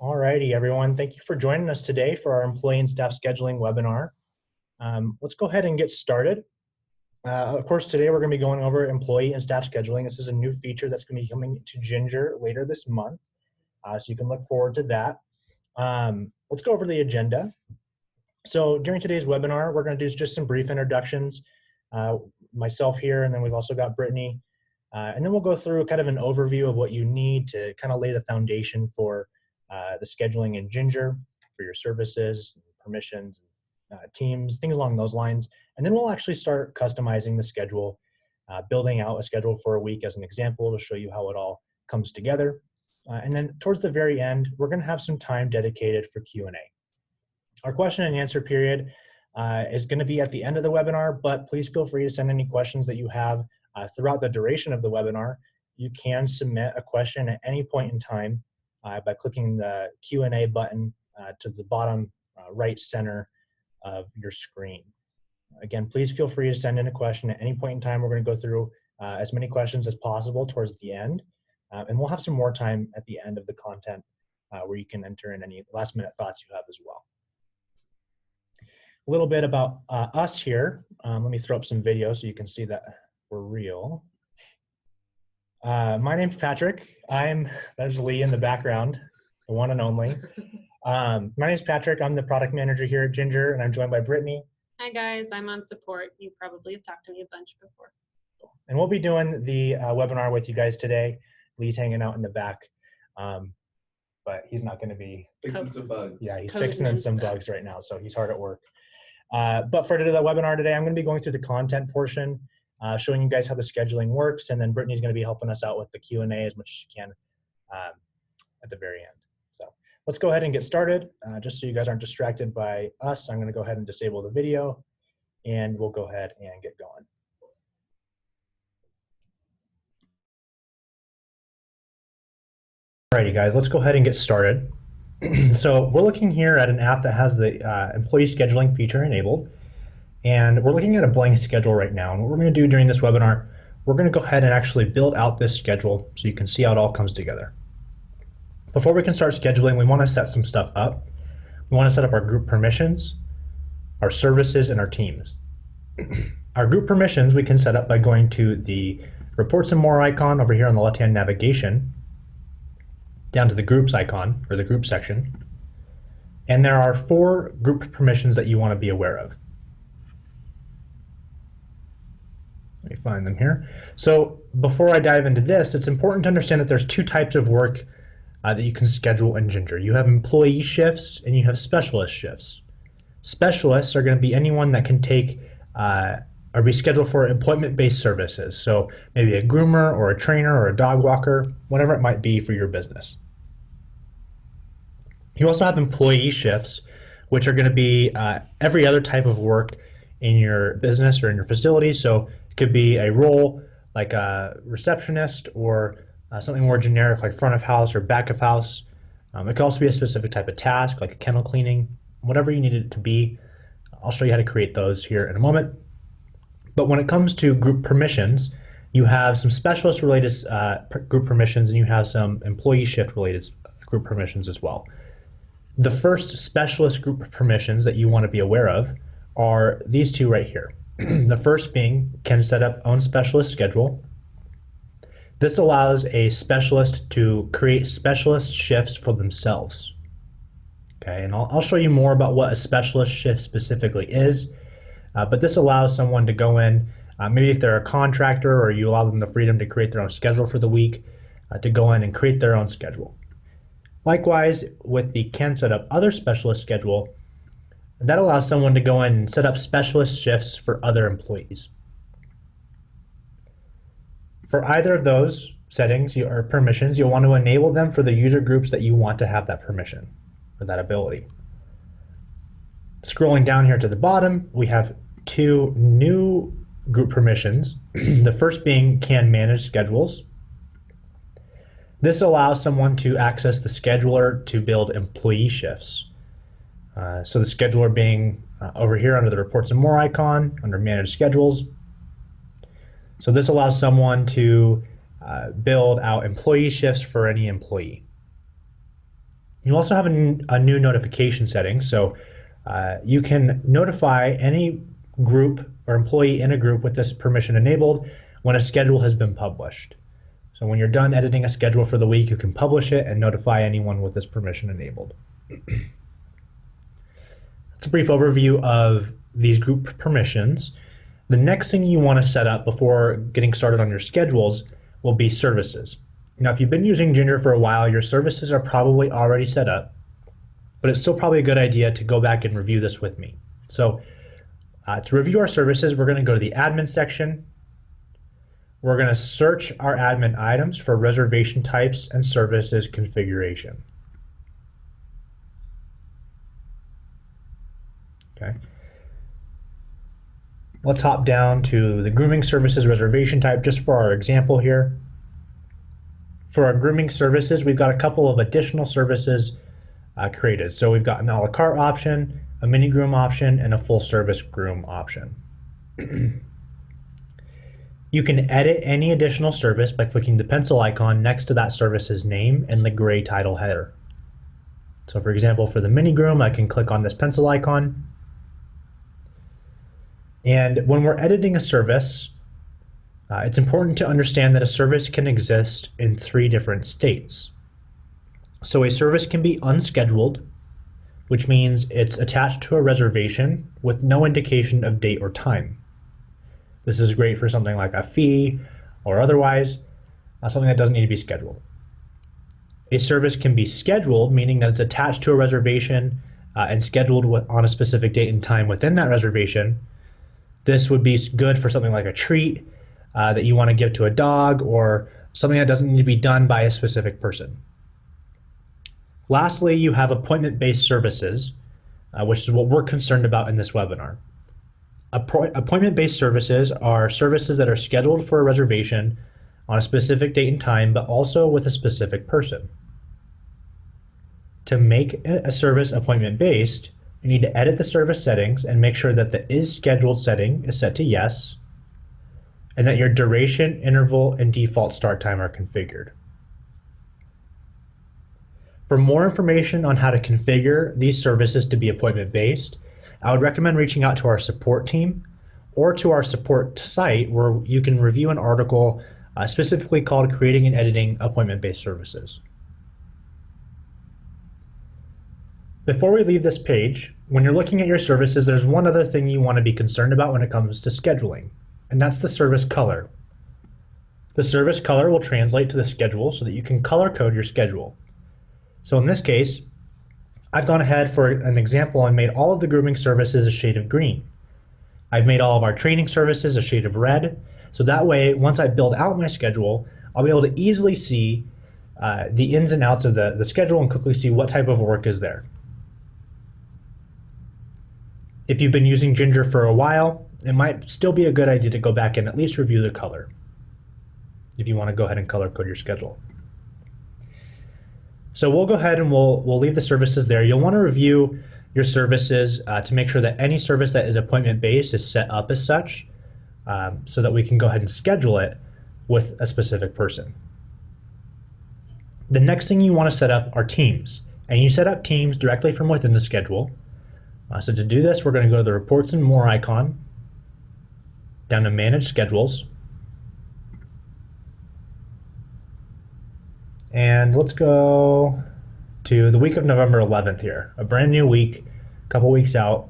Alrighty, everyone. Thank you for joining us today for our employee and staff scheduling webinar. Let's go ahead and get started. Of course, today we're going to be going over employee and staff scheduling. This is a new feature that's going to be coming to Gingr later this month, so you can look forward to that. Let's go over the agenda. So during today's webinar, we're going to do just some brief introductions. Myself here, and then we've also got Brittany. And then we'll go through kind of an overview of what you need to kind of lay the foundation for the scheduling in Gingr for your services, permissions, teams, things along those lines. And then we'll actually start customizing the schedule, building out a schedule for a week as an example to show you how it all comes together. And then towards the very end, we're going to have some time dedicated for Q&A. Our question and answer period is going to be at the end of the webinar, but please feel free to send any questions that you have throughout the duration of the webinar. You can submit a question at any point in time by clicking the Q&A button to the bottom right center of your screen. Again, please feel free to send in a question at any point in time. We're going to go through as many questions as possible towards the end, and we'll have some more time at the end of the content where you can enter in any last minute thoughts you have as well. A little bit about us here. Let me throw up some video so you can see that we're real. My name's Patrick. There's Lee in the background, the one and only. My name's Patrick. I'm the product manager here at Gingr, and I'm joined by Brittany. Hi guys, I'm on support. You probably have talked to me a bunch before. And we'll be doing the webinar with you guys today. Lee's hanging out in the back, but he's not going to be fixing some bugs. Yeah, he's fixing in some bugs right now, so he's hard at work. But for the webinar today, I'm going to be going through the content portion, showing you guys how the scheduling works, and then Brittany's going to be helping us out with the Q&A as much as she can at the very end. So let's go ahead and get started. Just so you guys aren't distracted by us, I'm going to go ahead and disable the video, and we'll go ahead and get going. Alrighty, guys, let's go ahead and get started. So we're looking here at an app that has the employee scheduling feature enabled, and we're looking at a blank schedule right now. And what we're going to do during this webinar, we're going to go ahead and actually build out this schedule so you can see how it all comes together. Before we can start scheduling, we want to set some stuff up. We want to set up our group permissions, our services, and our teams. Our group permissions we can set up by going to the Reports and More icon over here on the left-hand navigation, down to the Groups icon, or the Group section. And there are 4 group permissions that you want to be aware of. Let me find them here. So before I dive into this, it's important to understand that there's 2 types of work that you can schedule in Gingr. You have employee shifts and you have specialist shifts. Specialists are going to be anyone that can take or be scheduled for appointment-based services. So maybe a groomer or a trainer or a dog walker, whatever it might be for your business. You also have employee shifts, which are going to be every other type of work in your business or in your facility. So it could be a role like a receptionist or something more generic like front of house or back of house. It could also be a specific type of task like kennel cleaning, whatever you need it to be. I'll show you how to create those here in a moment. But when it comes to group permissions, you have some specialist related group permissions and you have some employee shift related group permissions as well. The first specialist group permissions that you want to be aware of are these 2 right here. The first being can set up own specialist schedule. This allows a specialist to create specialist shifts for themselves. Okay, and I'll show you more about what a specialist shift specifically is. But this allows someone to go in, maybe if they're a contractor or you allow them the freedom to create their own schedule for the week, to go in and create their own schedule. Likewise, with the can set up other specialist schedule, that allows someone to go in and set up specialist shifts for other employees. For either of those settings or permissions, you'll want to enable them for the user groups that you want to have that permission or that ability. Scrolling down here to the bottom, we have 2 new group permissions. The first being can manage schedules. This allows someone to access the scheduler to build employee shifts. So the scheduler being over here under the Reports and More icon, under Manage Schedules. So this allows someone to build out employee shifts for any employee. You also have a new notification setting, so you can notify any group or employee in a group with this permission enabled when a schedule has been published. So when you're done editing a schedule for the week, you can publish it and notify anyone with this permission enabled. That's a brief overview of these group permissions. The next thing you want to set up before getting started on your schedules will be services. Now, if you've been using Gingr for a while, your services are probably already set up, but it's still probably a good idea to go back and review this with me. So to review our services, we're going to go to the admin section. We're going to search our admin items for reservation types and services configuration. Okay. Let's hop down to the grooming services reservation type just for our example here. For our grooming services, we've got a couple of additional services created. So we've got an a la carte option, a mini groom option, and a full service groom option. You can edit any additional service by clicking the pencil icon next to that service's name and the gray title header. So for example, for the mini groom, I can click on this pencil icon. And when we're editing a service, it's important to understand that a service can exist in 3 different states. So a service can be unscheduled, which means it's attached to a reservation with no indication of date or time. This is great for something like a fee or otherwise, something that doesn't need to be scheduled. A service can be scheduled, meaning that it's attached to a reservation and scheduled on a specific date and time within that reservation. This would be good for something like a treat that you want to give to a dog or something that doesn't need to be done by a specific person. Lastly, you have appointment-based services, which is what we're concerned about in this webinar. Appointment-based services are services that are scheduled for a reservation on a specific date and time, but also with a specific person. To make a service appointment-based, you need to edit the service settings and make sure that the is scheduled setting is set to yes, and that your duration, interval, and default start time are configured. For more information on how to configure these services to be appointment-based, I would recommend reaching out to our support team or to our support site where you can review an article specifically called Creating and Editing Appointment-Based Services. Before we leave this page, when you're looking at your services, there's one other thing you want to be concerned about when it comes to scheduling, and that's the service color. The service color will translate to the schedule so that you can color code your schedule. So in this case, I've gone ahead for an example and made all of the grooming services a shade of green. I've made all of our training services a shade of red, so that way, once I build out my schedule, I'll be able to easily see the ins and outs of the schedule and quickly see what type of work is there. If you've been using Gingr for a while, it might still be a good idea to go back and at least review the color if you want to go ahead and color code your schedule. So we'll go ahead and we'll leave the services there. You'll want to review your services to make sure that any service that is appointment-based is set up as such so that we can go ahead and schedule it with a specific person. The next thing you want to set up are teams, and you set up teams directly from within the schedule. So to do this, we're going to go to the Reports and More icon, down to Manage Schedules, and let's go to the week of November 11th here, a brand new week, a couple weeks out.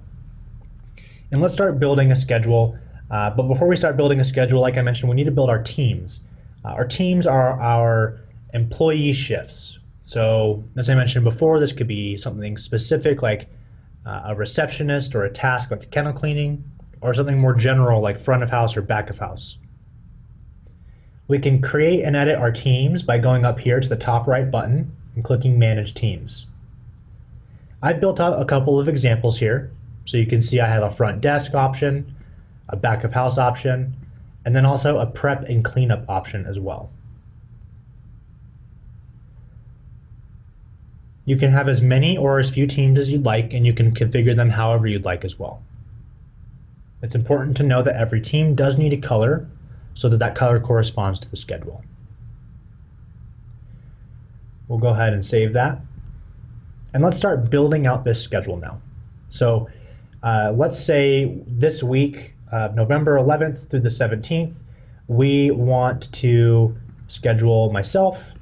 And let's start building a schedule. But before we start building a schedule, like I mentioned, we need to build our teams. Our teams are our employee shifts. So as I mentioned before, this could be something specific like a receptionist or a task like kennel cleaning, or something more general like front of house or back of house. We can create and edit our teams by going up here to the top right button and clicking Manage Teams. I've built out a couple of examples here. So you can see I have a front desk option, a back of house option, and then also a prep and cleanup option as well. You can have as many or as few teams as you'd like, and you can configure them however you'd like as well. It's important to know that every team does need a color so that that color corresponds to the schedule. We'll go ahead and save that. And let's start building out this schedule now. So let's say this week, November 11th through the 17th, we want to schedule myself,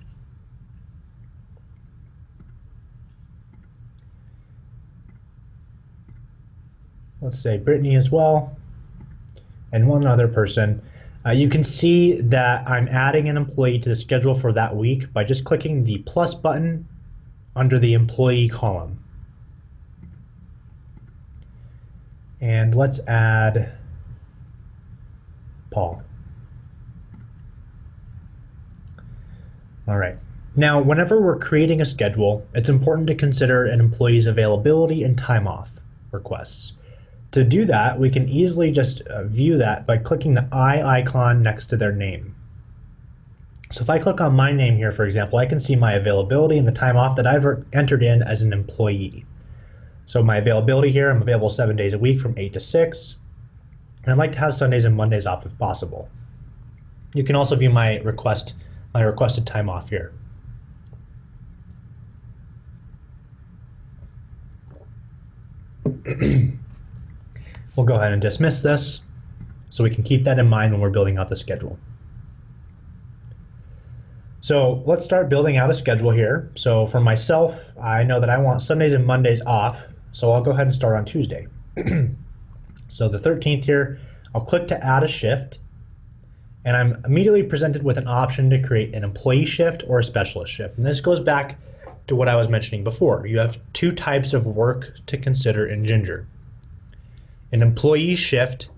let's say Brittany as well, and one other person. You can see that I'm adding an employee to the schedule for that week by just clicking the plus button under the employee column. And let's add Paul. All right. Now, whenever we're creating a schedule, it's important to consider an employee's availability and time off requests. To do that, we can easily just view that by clicking the eye icon next to their name. So if I click on my name here, for example, I can see my availability and the time off that I've entered in as an employee. So my availability here, I'm available 7 days a week from 8 to 6. And I'd like to have Sundays and Mondays off if possible. You can also view my requested time off here. We'll go ahead and dismiss this so we can keep that in mind when we're building out the schedule. So let's start building out a schedule here. So for myself, I know that I want Sundays and Mondays off, so I'll go ahead and start on Tuesday. So the 13th here, I'll click to add a shift, and I'm immediately presented with an option to create an employee shift or a specialist shift. And this goes back to what I was mentioning before. You have two types of work to consider in Gingr. An employee shift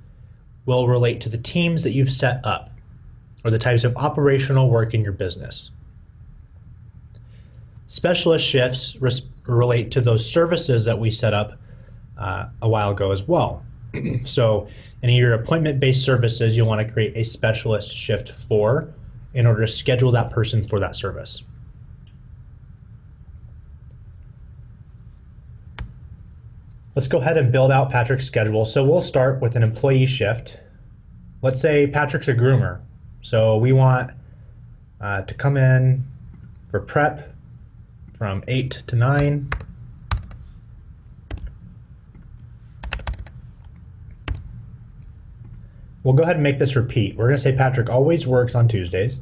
will relate to the teams that you've set up or the types of operational work in your business. Specialist shifts relate to those services that we set up a while ago as well. So any of your appointment-based services, you'll want to create a specialist shift for in order to schedule that person for that service. Let's go ahead and build out Patrick's schedule. So we'll start with an employee shift. Let's say Patrick's a groomer. So we want to come in for prep from 8 to 9. We'll go ahead and make this repeat. We're going to say Patrick always works on Tuesdays.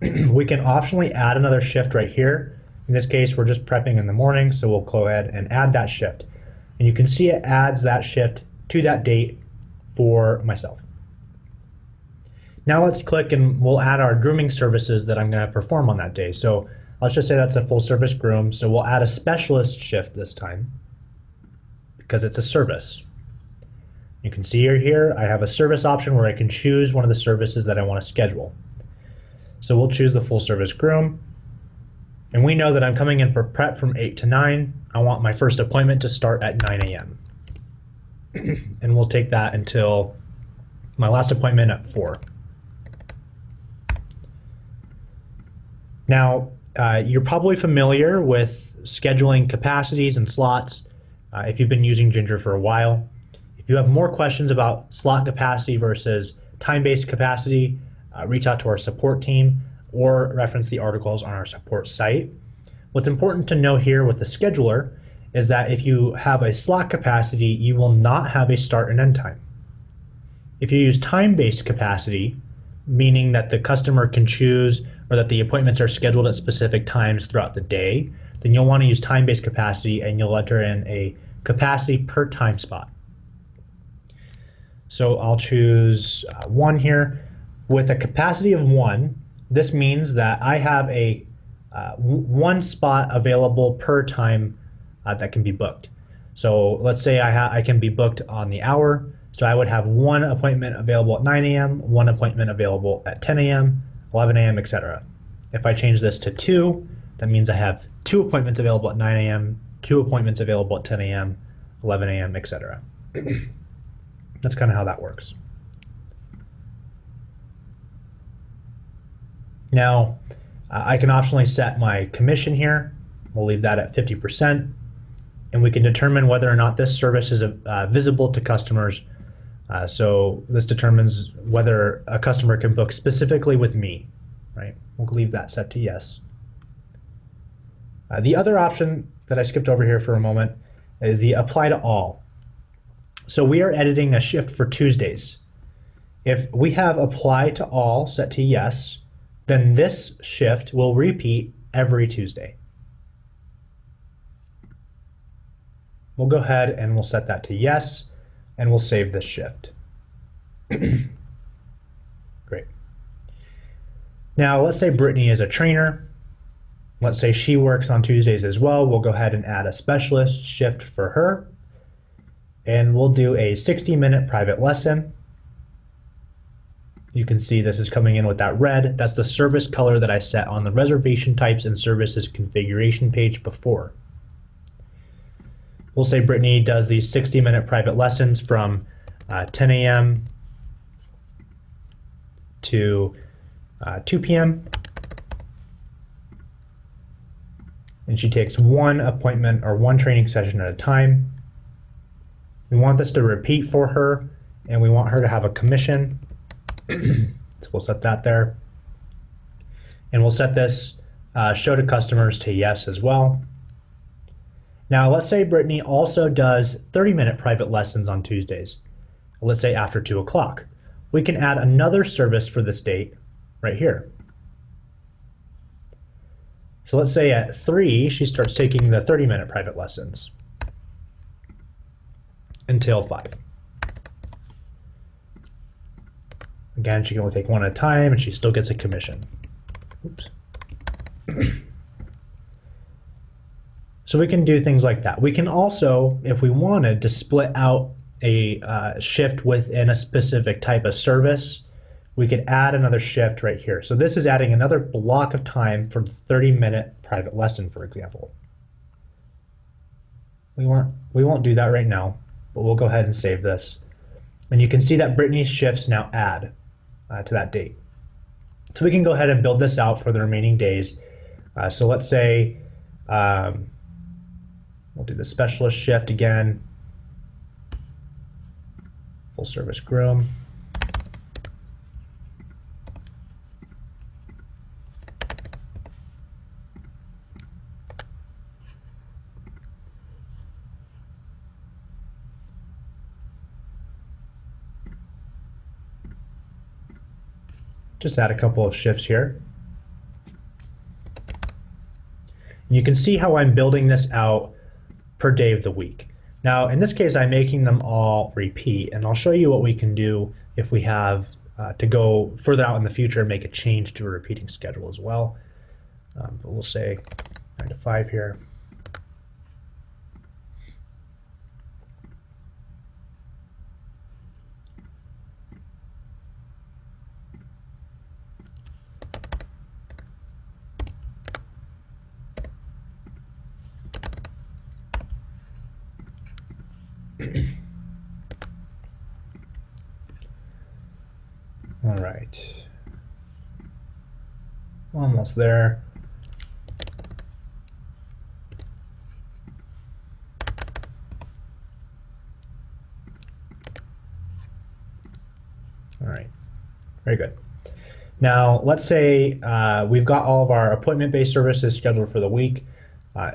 We can optionally add another shift right here. In this case, we're just prepping in the morning, so we'll go ahead and add that shift. And you can see it adds that shift to that date for myself. Now let's click and we'll add our grooming services that I'm going to perform on that day. So let's just say that's a full service groom. So we'll add a specialist shift this time because it's a service. You can see here I have a service option where I can choose one of the services that I want to schedule. So we'll choose the full service groom. And we know that I'm coming in for prep from 8 to 9. I want my first appointment to start at 9 a.m. And we'll take that until my last appointment at 4. Now, you're probably familiar with scheduling capacities and slots if you've been using Gingr for a while. If you have more questions about slot capacity versus time-based capacity, reach out to our support team or reference the articles on our support site. What's important to know here with the scheduler is that if you have a slot capacity, you will not have a start and end time. If you use time-based capacity, meaning that the customer can choose or that the appointments are scheduled at specific times throughout the day, then you'll want to use time-based capacity and you'll enter in a capacity per time spot. So I'll choose 1 here. With a capacity of 1, this means that I have a 1 spot available per time that can be booked. So let's say I can be booked on the hour. So I would have 1 appointment available at 9 a.m., 1 appointment available at 10 a.m., 11 a.m., etc. If I change this to 2, that means I have 2 appointments available at 9 a.m., 2 appointments available at 10 a.m., 11 a.m., etc. That's kind of how that works. Now, I can optionally set my commission here. We'll leave that at 50%. And we can determine whether or not this service is visible to customers. So this determines whether a customer can book specifically with me, right? We'll leave that set to yes. The other option that I skipped over here for a moment is the apply to all. So we are editing a shift for Tuesdays. If we have apply to all set to yes, then this shift will repeat every Tuesday. We'll go ahead and we'll set that to yes, and we'll save this shift. Great. Now let's say Brittany is a trainer. Let's say she works on Tuesdays as well. We'll go ahead and add a specialist shift for her. And we'll do a 60-minute private lesson. You can see this is coming in with that red. That's the service color that I set on the reservation types and services configuration page before. We'll say Brittany does these 60-minute private lessons from 10 a.m. to 2 p.m. And she takes one appointment or one training session at a time. We want this to repeat for her, and we want her to have a commission. So we'll set that there. And we'll set this show to customers to yes as well. Now let's say Brittany also does 30-minute private lessons on Tuesdays. Let's say after 2 o'clock. We can add another service for this date right here. So let's say at 3, she starts taking the 30-minute private lessons until 5. Again, she can only take one at a time, and she still gets a commission. Oops. So we can do things like that. We can also, if we wanted, to split out a shift within a specific type of service, we could add another shift right here. So this is adding another block of time for the 30-minute private lesson, for example. We won't do that right now, but we'll go ahead and save this. And you can see that Brittany's shifts now add to that date. So we can go ahead and build this out for the remaining days. So let's say we'll do the specialist shift again. Full service groom. Just add a couple of shifts here. You can see how I'm building this out per day of the week. Now, in this case, I'm making them all repeat, and I'll show you what we can do if we have to go further out in the future and make a change to a repeating schedule as well. But we'll say 9 to 5 here. All right, almost there. All right, very good. Now let's say we've got all of our appointment-based services scheduled for the week.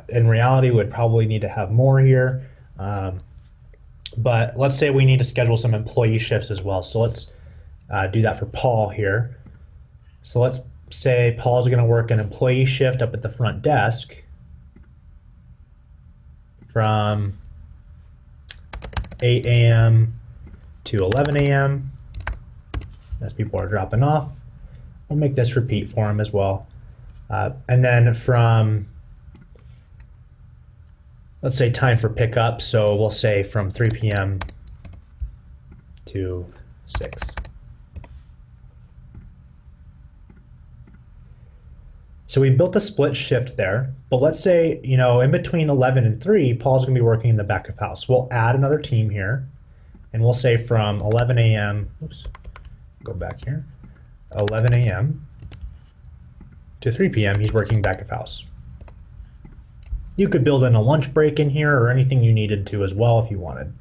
In reality, we'd probably need to have more here. But let's say we need to schedule some employee shifts as well. So let's do that for Paul here. So let's say Paul's going to work an employee shift up at the front desk from 8 a.m. to 11 a.m. as people are dropping off. We'll make this repeat for him as well. And then from, let's say, time for pickup, so we'll say from 3 p.m. to 6. So we built a split shift there, but let's say, in between 11 and 3, Paul's gonna be working in the back of house. We'll add another team here, and we'll say from 11 a.m., oops, go back here, 11 a.m. to 3 p.m., he's working back of house. You could build in a lunch break in here or anything you needed to as well if you wanted.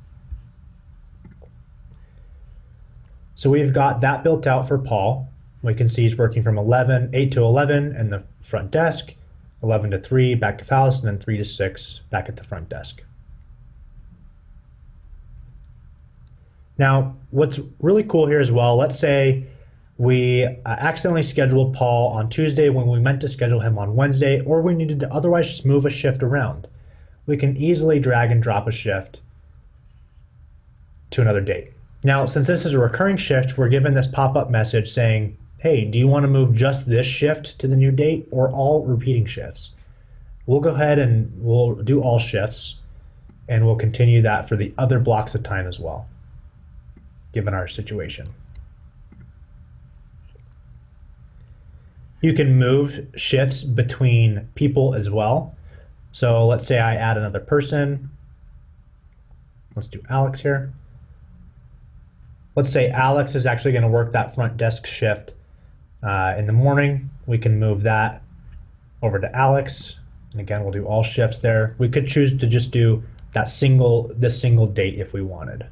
So we've got that built out for Paul. We can see he's working from 8 to 11 in the front desk, 11 to 3 back of house, and then 3 to 6 back at the front desk. Now, what's really cool here as well, let's say we accidentally scheduled Paul on Tuesday when we meant to schedule him on Wednesday, or we needed to otherwise just move a shift around. We can easily drag and drop a shift to another date. Now, since this is a recurring shift, we're given this pop-up message saying, hey, do you want to move just this shift to the new date or all repeating shifts? We'll go ahead and we'll do all shifts, and we'll continue that for the other blocks of time as well, given our situation. You can move shifts between people as well. So let's say I add another person. Let's do Alex here. Let's say Alex is actually going to work that front desk shift in the morning. We can move that over to Alex. And again, we'll do all shifts there. We could choose to just do this single date if we wanted.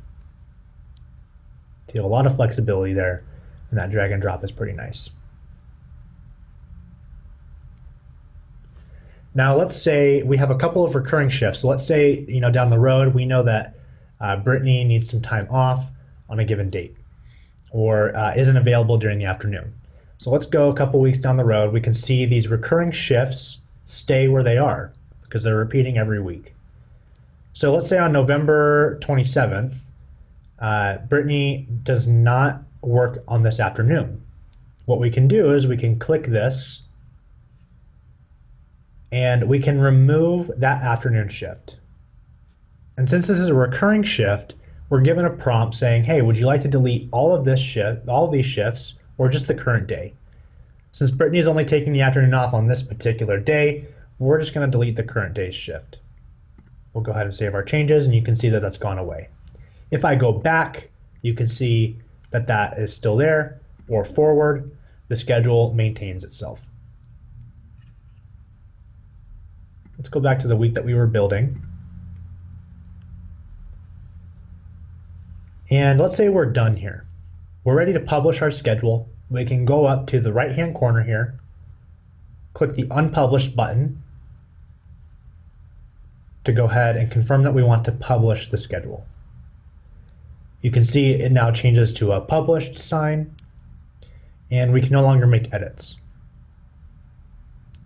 So you have a lot of flexibility there, and that drag and drop is pretty nice. Now let's say we have a couple of recurring shifts. So let's say, down the road, we know that Brittany needs some time off on a given date, or isn't available during the afternoon. So let's go a couple weeks down the road. We can see these recurring shifts stay where they are because they're repeating every week. So let's say on November 27th, Brittany does not work on this afternoon. What we can do is we can click this and we can remove that afternoon shift. And since this is a recurring shift, we're given a prompt saying, hey, would you like to delete all of these shifts, or just the current day? Since Brittany is only taking the afternoon off on this particular day, we're just going to delete the current day's shift. We'll go ahead and save our changes, and you can see that that's gone away. If I go back, you can see that that is still there, or forward, the schedule maintains itself. Let's go back to the week that we were building. And let's say we're done here. We're ready to publish our schedule. We can go up to the right-hand corner here, click the Unpublished button to go ahead and confirm that we want to publish the schedule. You can see it now changes to a published sign, and we can no longer make edits.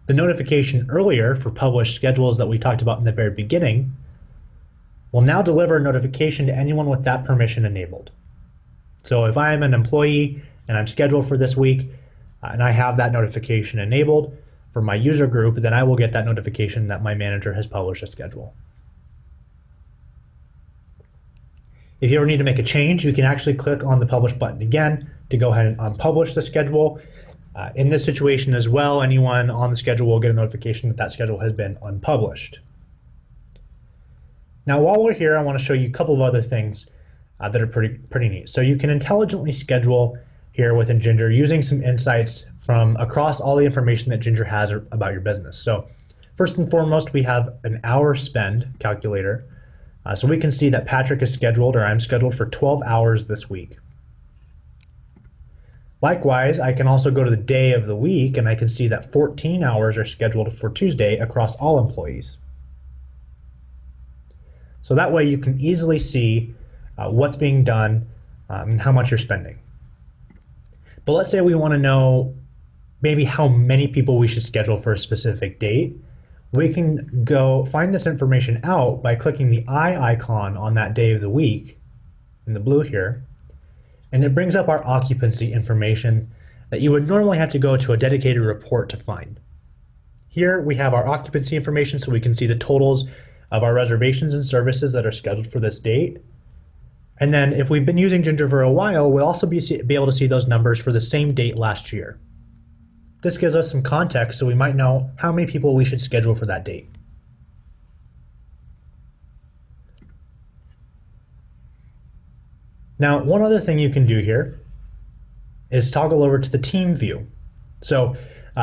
The notification earlier for published schedules that we talked about in the very beginning will now deliver a notification to anyone with that permission enabled. So if I am an employee and I'm scheduled for this week and I have that notification enabled for my user group, then I will get that notification that my manager has published a schedule. If you ever need to make a change, you can actually click on the Publish button again to go ahead and unpublish the schedule. In this situation as well, anyone on the schedule will get a notification that that schedule has been unpublished. Now, while we're here, I want to show you a couple of other things that are pretty neat. So you can intelligently schedule here within Gingr using some insights from across all the information that Gingr has about your business. So first and foremost, we have an hour spend calculator. So we can see that Patrick is scheduled, or I'm scheduled for 12 hours this week. Likewise, I can also go to the day of the week and I can see that 14 hours are scheduled for Tuesday across all employees. So that way you can easily see what's being done and how much you're spending. But let's say we want to know maybe how many people we should schedule for a specific date. We can go find this information out by clicking the eye icon on that day of the week in the blue here. And it brings up our occupancy information that you would normally have to go to a dedicated report to find. Here we have our occupancy information, so we can see the totals of our reservations and services that are scheduled for this date. And then if we've been using Gingr for a while, we'll also be able to see those numbers for the same date last year. This gives us some context so we might know how many people we should schedule for that date. Now, one other thing you can do here is toggle over to the team view. So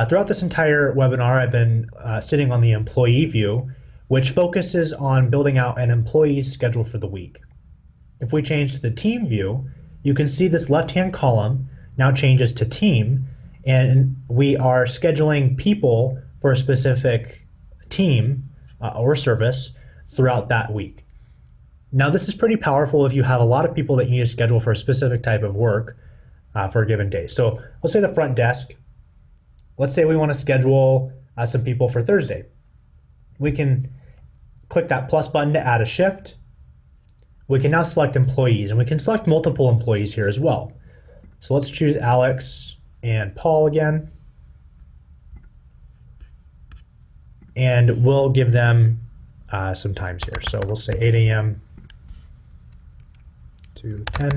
throughout this entire webinar, I've been sitting on the employee view, which focuses on building out an employee's schedule for the week. If we change to the team view, you can see this left-hand column now changes to team, and we are scheduling people for a specific team or service throughout that week. Now, this is pretty powerful if you have a lot of people that you need to schedule for a specific type of work for a given day. So let's say the front desk, let's say we want to schedule some people for Thursday. We can click that plus button to add a shift. We can now select employees, and we can select multiple employees here as well. So let's choose Alex and Paul again. And we'll give them some times here. So we'll say 8 a.m. to 10.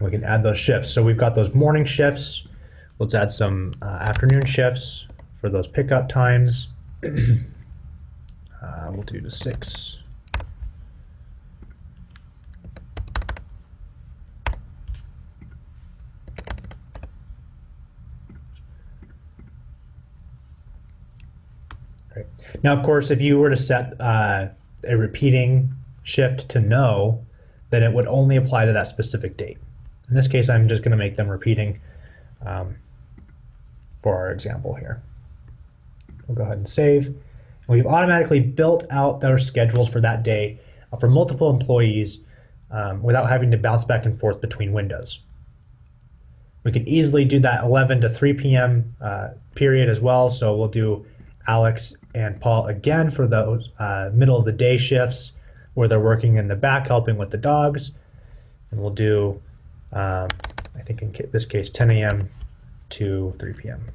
We can add those shifts. So we've got those morning shifts. Let's add some afternoon shifts for those pickup times. We'll do to 6. Great. Now, of course, if you were to set a repeating shift to no, then it would only apply to that specific date. In this case, I'm just going to make them repeating for our example here. We'll go ahead and save. We've automatically built out those schedules for that day for multiple employees without having to bounce back and forth between windows. We can easily do that 11 to 3 p.m. Period as well. So we'll do Alex and Paul again for those middle of the day shifts where they're working in the back helping with the dogs. And we'll do, I think in this case, 10 a.m. to 3 p.m.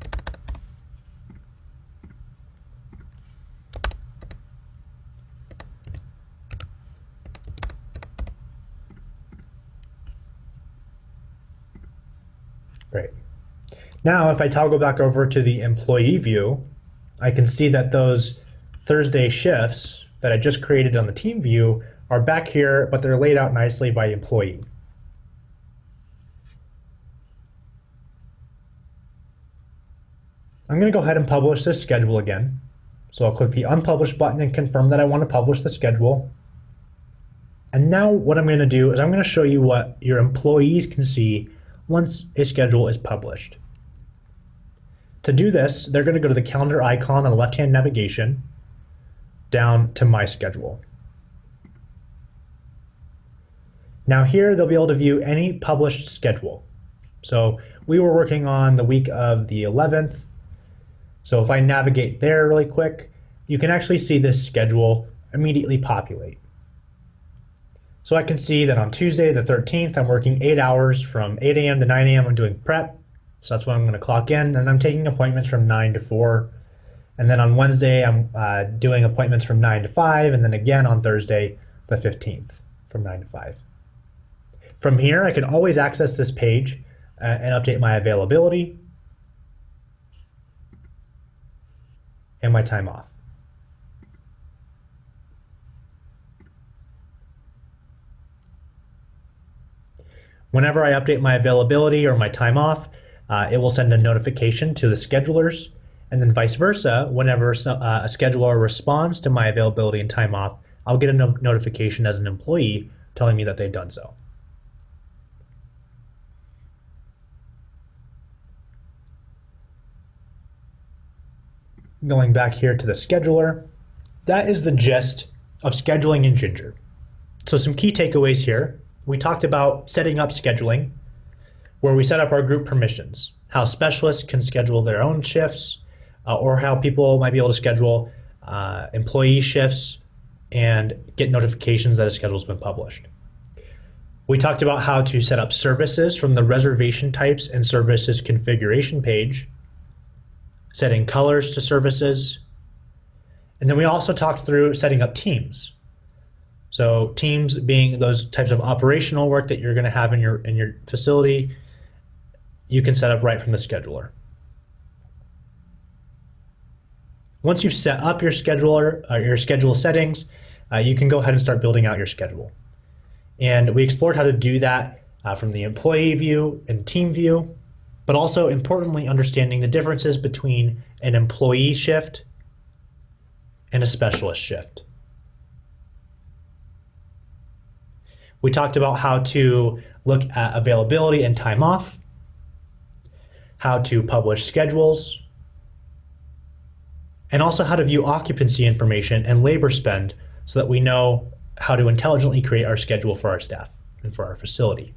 Great. Now, if I toggle back over to the employee view, I can see that those Thursday shifts that I just created on the team view are back here, but they're laid out nicely by employee. I'm going to go ahead and publish this schedule again. So I'll click the Unpublish button and confirm that I want to publish the schedule. And now what I'm going to do is I'm going to show you what your employees can see once a schedule is published. To do this, they're going to go to the calendar icon on the left-hand navigation down to My Schedule. Now here they'll be able to view any published schedule. So we were working on the week of the 11th. So if I navigate there really quick, you can actually see this schedule immediately populate. So I can see that on Tuesday the 13th, I'm working 8 hours from 8 a.m. to 9 a.m. I'm doing prep. So that's when I'm going to clock in. And I'm taking appointments from 9 to 4. And then on Wednesday, I'm doing appointments from 9 to 5. And then again on Thursday, the 15th, from 9 to 5. From here, I can always access this page and update my availability and my time off. Whenever I update my availability or my time off, it will send a notification to the schedulers, and then vice versa, whenever a scheduler responds to my availability and time off, I'll get a notification as an employee telling me that they've done so. Going back here to the scheduler, that is the gist of scheduling in Gingr. So some key takeaways here. We talked about setting up scheduling, where we set up our group permissions, how specialists can schedule their own shifts, or how people might be able to schedule employee shifts and get notifications that a schedule has been published. We talked about how to set up services from the reservation types and services configuration page, setting colors to services, and then we also talked through setting up teams. So teams being those types of operational work that you're going to have in your facility, you can set up right from the scheduler. Once you've set up your scheduler, your schedule settings, you can go ahead and start building out your schedule. And we explored how to do that from the employee view and team view. but also importantly understanding the differences between an employee shift and a specialist shift. We talked about how to look at availability and time off, how to publish schedules, and also how to view occupancy information and labor spend so that we know how to intelligently create our schedule for our staff and for our facility.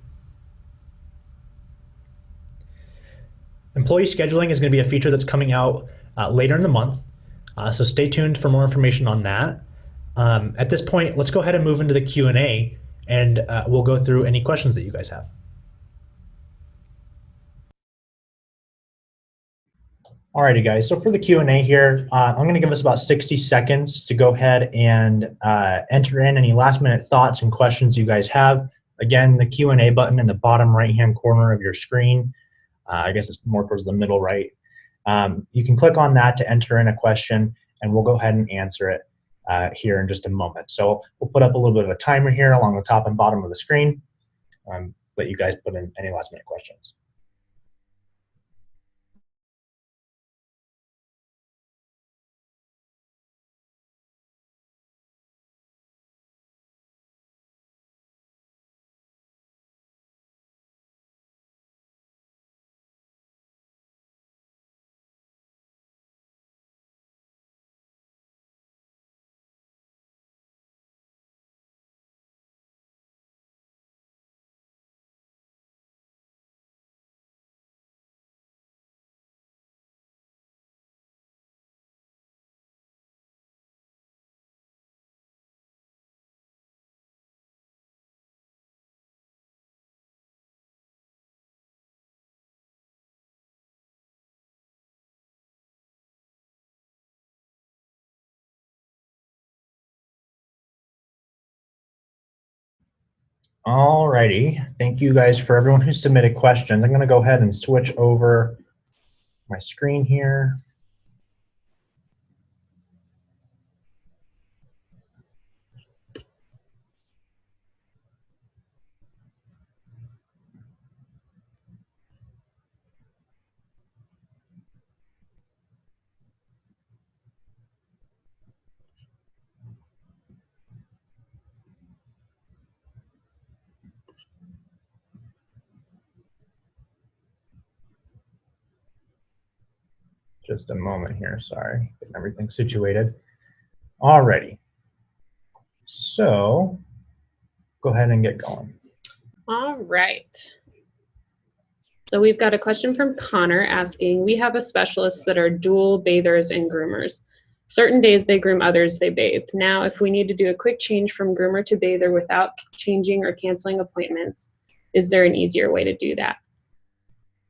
Employee scheduling is going to be a feature that's coming out later in the month, so stay tuned for more information on that. At this point, let's go ahead and move into the Q&A, and we'll go through any questions that you guys have. Alrighty, guys. So for the Q&A here, I'm going to give us about 60 seconds to go ahead and enter in any last-minute thoughts and questions you guys have. Again, the Q&A button in the bottom right-hand corner of your screen. I guess it's more towards the middle right. You can click on that to enter in a question, and we'll go ahead and answer it here in just a moment. So we'll put up a little bit of a timer here along the top and bottom of the screen. Let you guys put in any last-minute questions. Alrighty, thank you guys for everyone who submitted questions. I'm going to go ahead and switch over my screen here. Just a moment here, sorry, getting everything situated. Alrighty, so go ahead and get going. All right. So we've got a question from Connor asking, we have a specialist that are dual bathers and groomers. Certain days they groom, others they bathe. Now, if we need to do a quick change from groomer to bather without changing or canceling appointments, is there an easier way to do that?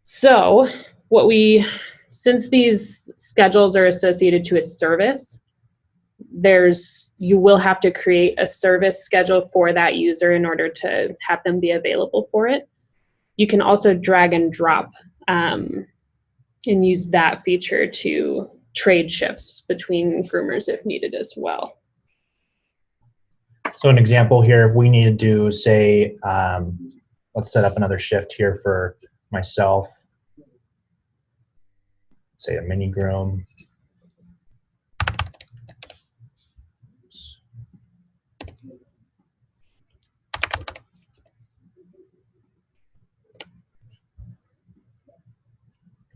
So since these schedules are associated to a service, you will have to create a service schedule for that user in order to have them be available for it. You can also drag and drop and use that feature to trade shifts between groomers if needed as well. So an example here, if we need to do, say, let's set up another shift here for myself, say a mini groom.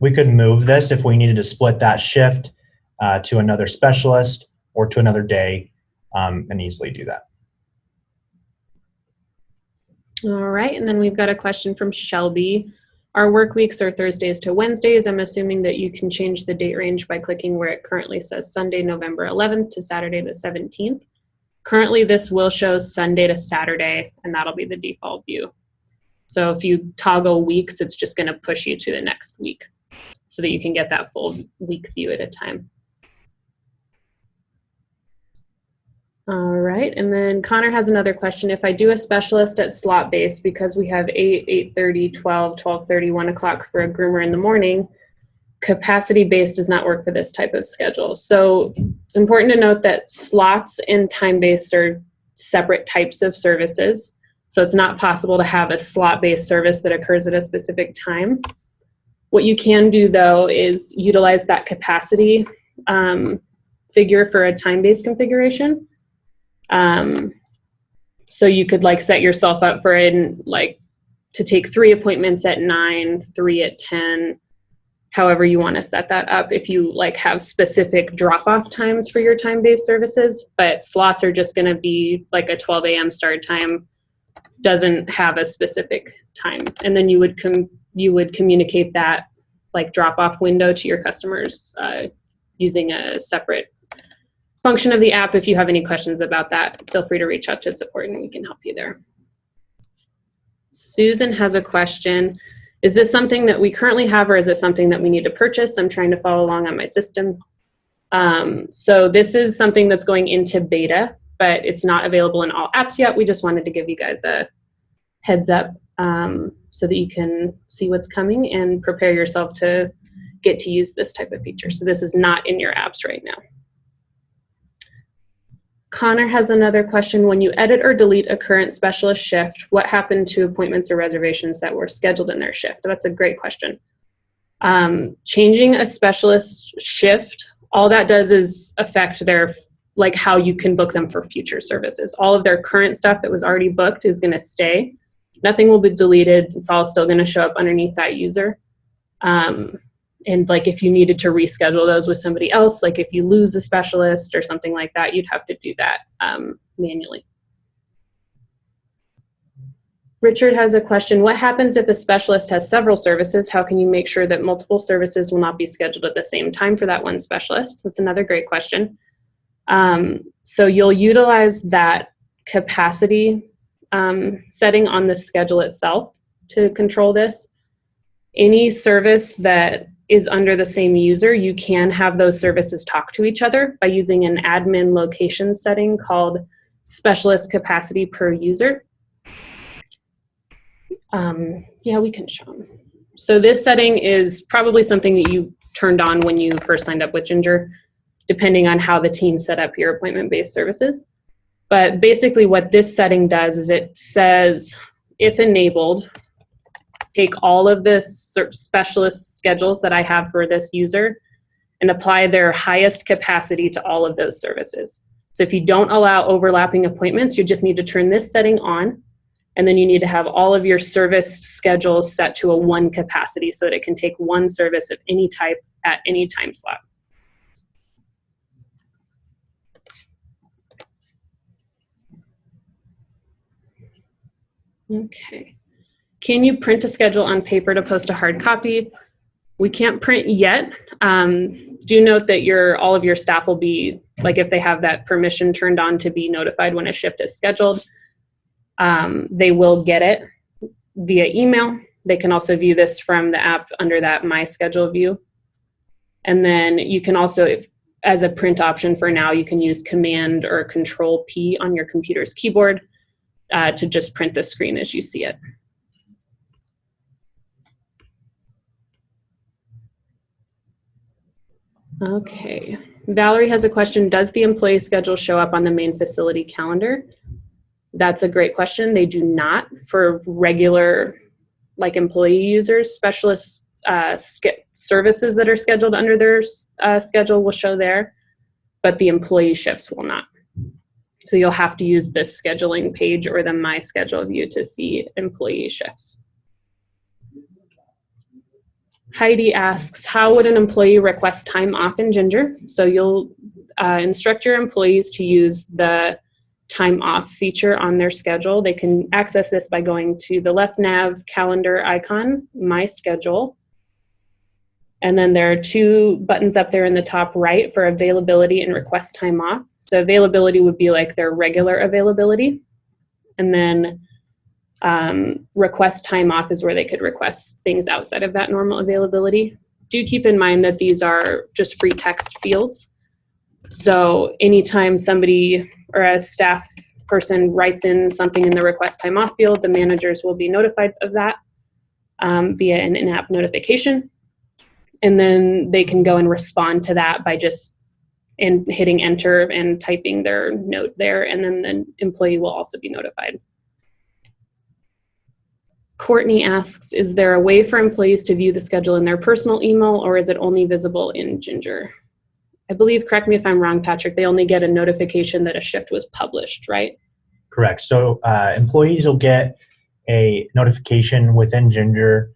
We could move this if we needed to split that shift to another specialist or to another day and easily do that. All right, and then we've got a question from Shelby. Our work weeks are Thursdays to Wednesdays. I'm assuming that you can change the date range by clicking where it currently says Sunday, November 11th to Saturday the 17th. Currently, this will show Sunday to Saturday, and that'll be the default view. So if you toggle weeks, it's just going to push you to the next week so that you can get that full week view at a time. All right, and then Connor has another question. If I do a specialist at slot base because we have 8, 8:30, 12, 12:30, 1 o'clock for a groomer in the morning, capacity based does not work for this type of schedule. So it's important to note that slots and time based are separate types of services. So it's not possible to have a slot based service that occurs at a specific time. What you can do though is utilize that capacity figure for a time-based configuration. So you could like set yourself up for to take 3 appointments at 9, 3 at 10, however you want to set that up if you like have specific drop-off times for your time-based services, but slots are just going to be like a 12 a.m. start time, doesn't have a specific time. And then you would communicate that like drop-off window to your customers using a separate function of the app. If you have any questions about that, feel free to reach out to support and we can help you there. Susan has a question. Is this something that we currently have or is it something that we need to purchase? I'm trying to follow along on my system. So this is something that's going into beta, but it's not available in all apps yet. We just wanted to give you guys a heads up so that you can see what's coming and prepare yourself to get to use this type of feature. So this is not in your apps right now. Connor has another question. When you edit or delete a current specialist shift, what happened to appointments or reservations that were scheduled in their shift? That's a great question. Changing a specialist shift, all that does is affect their, like how you can book them for future services. All of their current stuff that was already booked is going to stay. Nothing will be deleted. It's all still going to show up underneath that user. And like if you needed to reschedule those with somebody else, like if you lose a specialist or something like that, you'd have to do that manually. Richard has a question. What happens if a specialist has several services? How can you make sure that multiple services will not be scheduled at the same time for that one specialist? That's another great question. So you'll utilize that capacity setting on the schedule itself to control this. Any service that is under the same user, you can have those services talk to each other by using an admin location setting called specialist capacity per user. Yeah, we can show them. So this setting is probably something that you turned on when you first signed up with Gingr, depending on how the team set up your appointment-based services. But basically what this setting does is it says, if enabled, take all of the specialist schedules that I have for this user and apply their highest capacity to all of those services. So if you don't allow overlapping appointments, you just need to turn this setting on, and then you need to have all of your service schedules set to a 1 capacity so that it can take 1 service of any type at any time slot. Okay. Can you print a schedule on paper to post a hard copy? We can't print yet. Do note that all of your staff will be, like if they have that permission turned on to be notified when a shift is scheduled, they will get it via email. They can also view this from the app under that My Schedule view. And then you can also, as a print option for now, you can use Command or Control P on your computer's keyboard to just print the screen as you see it. Okay, Valerie has a question. Does the employee schedule show up on the main facility calendar? That's a great question. They do not for regular, like employee users. Specialist services that are scheduled under their schedule will show there, but the employee shifts will not. So you'll have to use this scheduling page or the My Schedule view to see employee shifts. Heidi asks, how would an employee request time off in Gingr? So you'll instruct your employees to use the time off feature on their schedule. They can access this by going to the left nav calendar icon, My Schedule. And then there are 2 buttons up there in the top right for availability and request time off. So availability would be like their regular availability. And then request time off is where they could request things outside of that normal availability. Do keep in mind that these are just free text fields. So anytime somebody or a staff person writes in something in the request time off field, the managers will be notified of that via an in-app notification. And then they can go and respond to that by just hitting enter and typing their note there, and then the employee will also be notified. Courtney asks, is there a way for employees to view the schedule in their personal email, or is it only visible in Gingr? I believe, correct me if I'm wrong, Patrick, they only get a notification that a shift was published, right? Correct. So employees will get a notification within Gingr,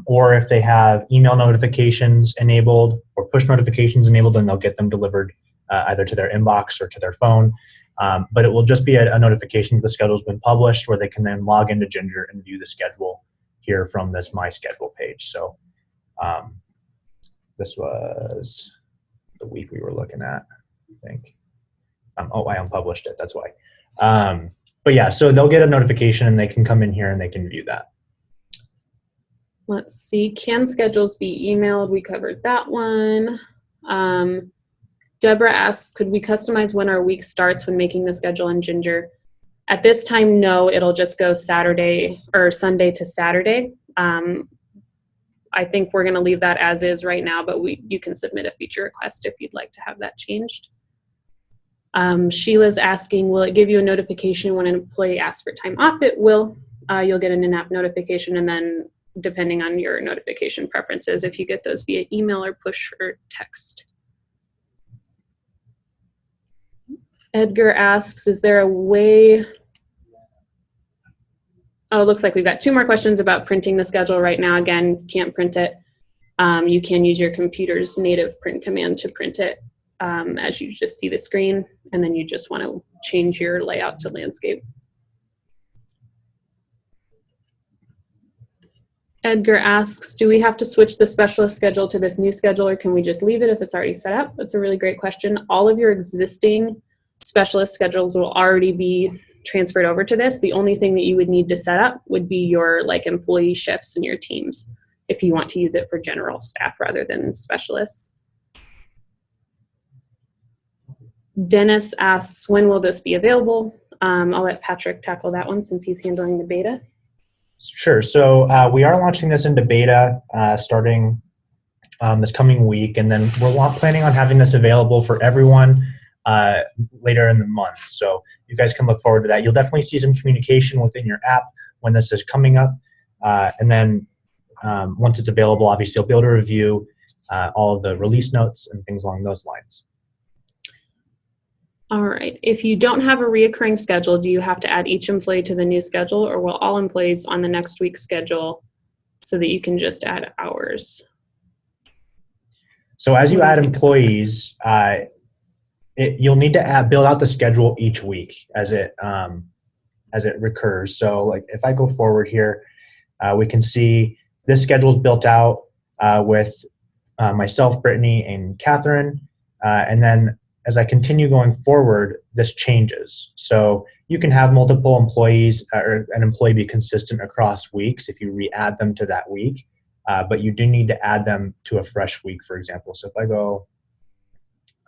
or if they have email notifications enabled or push notifications enabled, then they'll get them delivered either to their inbox or to their phone. But it will just be a notification that the schedule's been published, where they can then log into Gingr and view the schedule here from this My Schedule page. So this was the week we were looking at, I think. Oh, I unpublished it, that's why. But yeah, so they'll get a notification and they can come in here and they can view that. Let's see, can schedules be emailed? We covered that one. Deborah asks, could we customize when our week starts when making the schedule in Gingr? At this time, no, it'll just go Saturday or Sunday to Saturday. I think we're gonna leave that as is right now, but you can submit a feature request if you'd like to have that changed. Sheila's asking, will it give you a notification when an employee asks for time off? It will. You'll get an in-app notification, and then depending on your notification preferences, if you get those via email or push or text. Edgar asks, is there a way? Oh, it looks like we've got 2 more questions about printing the schedule right now. Again, can't print it. You can use your computer's native print command to print it, as you just see the screen, and then you just want to change your layout to landscape. Edgar asks, do we have to switch the specialist schedule to this new schedule, or can we just leave it if it's already set up? That's a really great question. All of your existing specialist schedules will already be transferred over to this. The only thing that you would need to set up would be your employee shifts and your teams, if you want to use it for general staff rather than specialists. Dennis asks, when will this be available? I'll let Patrick tackle that one since he's handling the beta. Sure. So we are launching this into beta starting this coming week, and then we're planning on having this available for everyone later in the month. So you guys can look forward to that. You'll definitely see some communication within your app when this is coming up. And then once it's available, obviously you'll be able to review all of the release notes and things along those lines. All right. If you don't have a reoccurring schedule, do you have to add each employee to the new schedule, or will all employees on the next week's schedule so that you can just add hours? So as you add employees, you'll need to build out the schedule each week as it recurs. So like if I go forward here, we can see this schedule is built out with myself, Brittany, and Catherine, and then as I continue going forward, this changes. So you can have multiple employees or an employee be consistent across weeks if you re-add them to that week, but you do need to add them to a fresh week, for example. So if I go,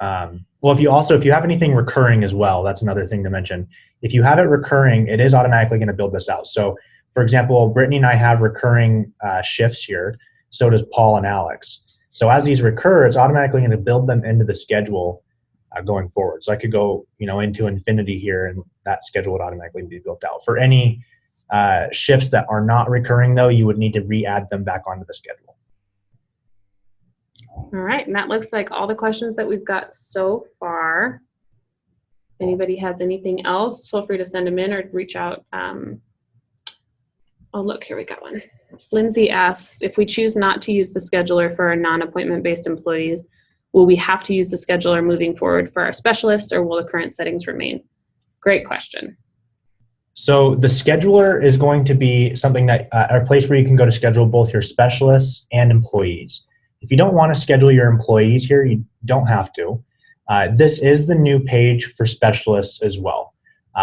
well, if you have anything recurring as well, that's another thing to mention. If you have it recurring, it is automatically gonna build this out. So for example, Brittany and I have recurring shifts here, so does Paul and Alex. So as these recur, it's automatically gonna build them into the schedule going forward. So I could go, into infinity here, and that schedule would automatically be built out. For any shifts that are not recurring, though, you would need to re-add them back onto the schedule. All right, and that looks like all the questions that we've got so far. If anybody has anything else, feel free to send them in or reach out. Oh, look, here we got one. Lindsay asks, if we choose not to use the scheduler for our non-appointment based employees, will we have to use the scheduler moving forward for our specialists, or will the current settings remain? Great question. So the scheduler is going to be something that a place where you can go to schedule both your specialists and employees. If you don't want to schedule your employees here, you don't have to. This is the new page for specialists as well.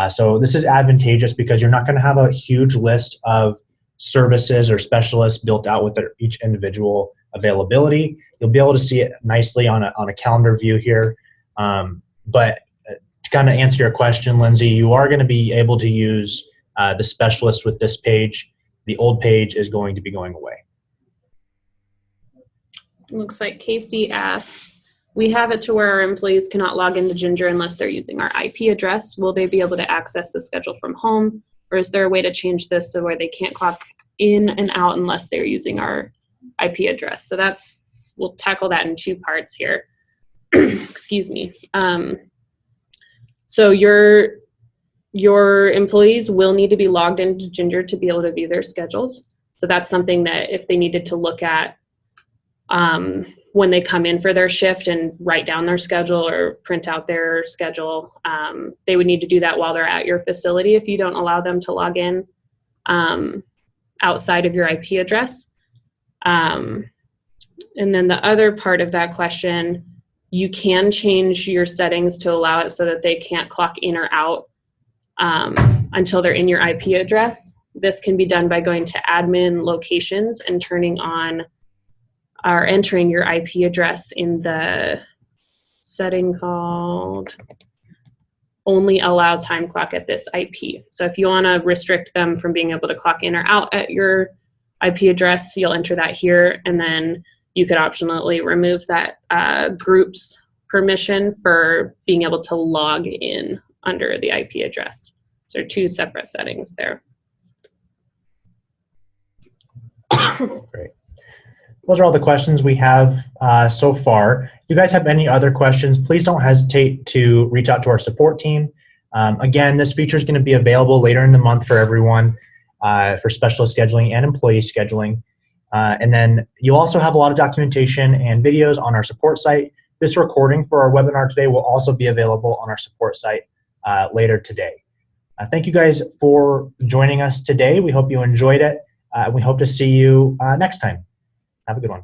So this is advantageous because you're not going to have a huge list of services or specialists built out with each individual availability. You'll be able to see it nicely on a calendar view here. But to kind of answer your question, Lindsay, you are going to be able to use the specialist with this page. The old page is going to be going away. Looks like Casey asks, we have it to where our employees cannot log into Gingr unless they're using our IP address. Will they be able to access the schedule from home, or is there a way to change this so where they can't clock in and out unless they're using our IP address. So we'll tackle that in 2 parts here. Excuse me. So your employees will need to be logged into Gingr to be able to view their schedules. So that's something that if they needed to look at when they come in for their shift and write down their schedule or print out their schedule, they would need to do that while they're at your facility if you don't allow them to log in outside of your IP address. And then the other part of that question, you can change your settings to allow it so that they can't clock in or out until they're in your IP address. This can be done by going to admin locations and turning on or entering your IP address in the setting called only allow time clock at this IP. So if you want to restrict them from being able to clock in or out at your IP address, you'll enter that here, and then you could optionally remove that group's permission for being able to log in under the IP address. So 2 separate settings there. Great. Those are all the questions we have so far. If you guys have any other questions, please don't hesitate to reach out to our support team. Again, this feature is going to be available later in the month for everyone for specialist scheduling and employee scheduling. And then you'll also have a lot of documentation and videos on our support site. This recording for our webinar today will also be available on our support site later today. Thank you guys for joining us today. We hope you enjoyed it. We hope to see you next time. Have a good one.